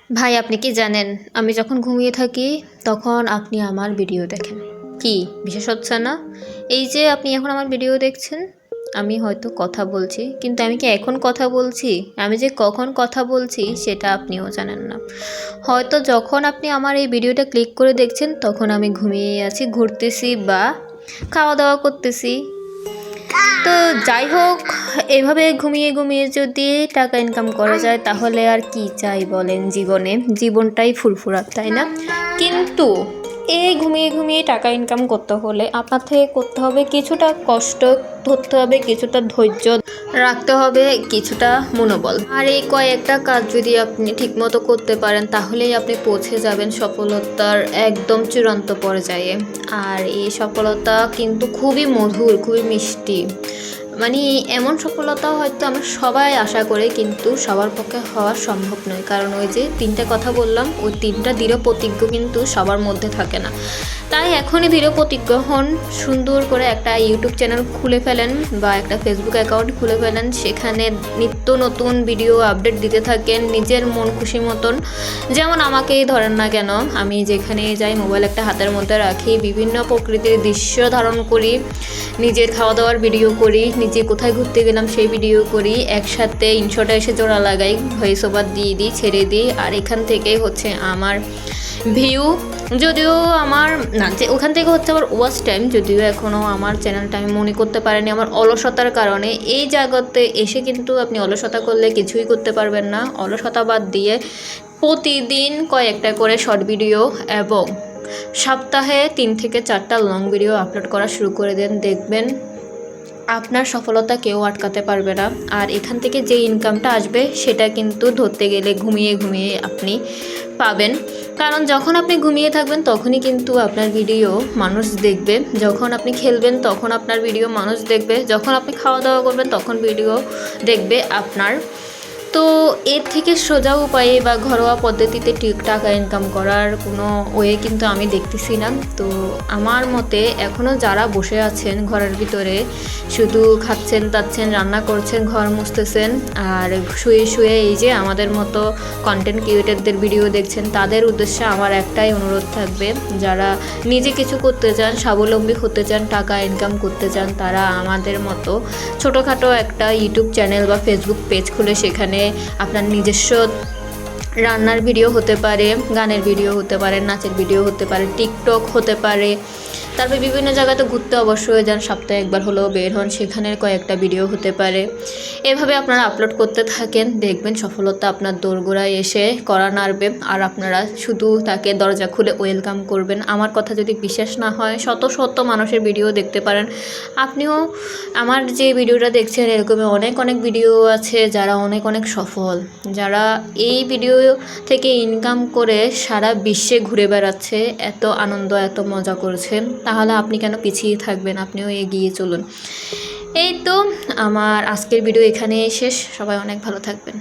ভাই আপনি কি জানেন আমি যখন ঘুমিয়ে থাকি তখন আপনি আমার ভিডিও দেখেন। কি বিশেষ হচ্ছে না? এই যে আপনি এখন আমার ভিডিও দেখছেন, আমি হয়তো কথা বলছি, কিন্তু আমি কি এখন কথা বলছি? আমি যে কখন কথা বলছি সেটা আপনিও জানেন না। হয়তো যখন আপনি আমার এই ভিডিওটা ক্লিক করে দেখছেন তখন আমি ঘুমিয়ে আছি, ঘুরতেছি বা খাওয়া দাওয়া করতেছি। তো যাই হোক, এভাবে ঘুমিয়ে ঘুমিয়ে যদি টাকা ইনকাম করা যায় তাহলে আর কি চাই বলেন জীবনে? জীবনটাই ফুরফুরা, তাই না? কিন্তু এই ঘুমিয়ে ঘুমিয়ে টাকা ইনকাম করতে হলে আপনার থেকে করতে হবে কিছুটা কষ্ট, ধরতে হবে কিছুটা ধৈর্য, রাখতে হবে কিছুটা মনোবল। আর এই কয়েকটা কাজ যদি আপনি ঠিকমতো করতে পারেন তাহলেই আপনি পৌঁছে যাবেন সফলতার একদম চূড়ান্ত পর্যায়ে। আর এই সফলতা কিন্তু খুবই মধুর, খুবই মিষ্টি। মানে এমন সফলতা হয়তো আমরা সবাই আশা করে, কিন্তু সবার পক্ষে হওয়া সম্ভব নয়। কারণ ওই যে তিনটা কথা বললাম, ওই তিনটা দৃঢ় প্রতিজ্ঞ কিন্তু সবার মধ্যে থাকে না। তাই এখনই দৃঢ় প্রতিজ্ঞ হন, সুন্দর করে একটা ইউটিউব চ্যানেল খুলে ফেলেন বা একটা ফেসবুক অ্যাকাউন্ট খুলে ফেলেন, সেখানে নিত্য নতুন ভিডিও আপডেট দিতে থাকেন নিজের মন খুশি মতন। যেমন আমাকেই ধরেন না কেন, আমি যেখানে যাই মোবাইল একটা হাতের মধ্যে রাখি, বিভিন্ন প্রকৃতির দৃশ্য ধারণ করি, নিজের খাওয়া দাওয়ার ভিডিও করি, নিজে কোথায় ঘুরতে গেলাম সেই ভিডিও করি, একসাথে ইনশটে এসে জোড়া লাগাই, ভয়েস ওভার দিয়ে দিই, ছেড়ে দিই। আর এখান থেকেই হচ্ছে আমার ভিউ, যদিও আমার না, যে ওখান থেকে হচ্ছে আমার ওয়াচ টাইম, যদিও এখনও আমার চ্যানেলটা আমি মনে করতে পারিনি আমার অলসতার কারণে। এই জায়গাতে এসে কিন্তু আপনি অলসতা করলে কিছুই করতে পারবেন না। অলসতা বাদ দিয়ে প্রতিদিন কয়েকটা করে শর্ট ভিডিও এবং সপ্তাহে 3 থেকে 4টা লং ভিডিও আপলোড করা শুরু করে দেন, দেখবেন আপনার সফলতা কেউ আটকাতে পারবে না। আর এখান থেকে যে ইনকামটা আসবে সেটা কিন্তু ধরতে গেলে ঘুমিয়ে ঘুমিয়ে আপনি পাবেন। কারণ যখন আপনি ঘুমিয়ে থাকবেন তখনই কিন্তু আপনার ভিডিও মানুষ দেখবে, যখন আপনি খেলবেন তখন আপনার ভিডিও মানুষ দেখবে, যখন আপনি খাওয়া দাওয়া করবেন তখন ভিডিও দেখবে আপনার। তো এর থেকে সোজা উপায়ে বা ঘরোয়া পদ্ধতিতে টাকা ইনকাম করার কোনো ওয়ে কিন্তু আমি দেখতেছি না। তো আমার মতে এখনও যারা বসে আছেন ঘরের ভিতরে, শুধু খাচ্ছেন তাচ্ছেন, রান্না করছেন, ঘর মুছতেছেন আর শুয়ে শুয়ে এই যে আমাদের মতো কন্টেন্ট ক্রিয়েটরদের ভিডিও দেখছেন, তাদের উদ্দেশ্যে আমার একটাই অনুরোধ থাকবে, যারা নিজে কিছু করতে চান, স্বাবলম্বী হতে চান, টাকা ইনকাম করতে চান, তারা আমাদের মতো ছোটোখাটো একটা ইউটিউব চ্যানেল বা ফেসবুক পেজ খুলে সেখানে আপনার নিজস্ব রান্নার ভিডিও হতে পারে, গানের ভিডিও হতে পারে, নাচের ভিডিও হতে পারে, টিকটক হতে পারে, তারপরে বিভিন্ন জায়গাতে ঘুরতে অবশ্যই যান, সপ্তাহে একবার হলেও বের হন, সেখানের কয়েকটা ভিডিও হতে পারে। এভাবে আপনারা আপলোড করতে থাকেন, দেখবেন সফলতা আপনার দোরগোড়ায় এসে কড়া নাড়বে আর আপনারা শুধু তাকে দরজা খুলে ওয়েলকাম করবেন। আমার কথা যদি বিশ্বাস না হয়, শত শত মানুষের ভিডিও দেখতে পারেন। আপনিও আমার যে ভিডিওটা দেখছেন এরকমই অনেক অনেক ভিডিও আছে যারা অনেক অনেক সফল, যারা এই ভিডিও থেকে ইনকাম করে সারা বিশ্বে ঘুরে বেড়াচ্ছে, এত আনন্দ এত মজা করছেন। তাহলে আপনি কেন পিছিয়ে থাকবেন? আপনিও এগিয়ে চলুন। এই তো আমার আজকের ভিডিও এখানেই শেষ। সবাই অনেক ভালো থাকবেন।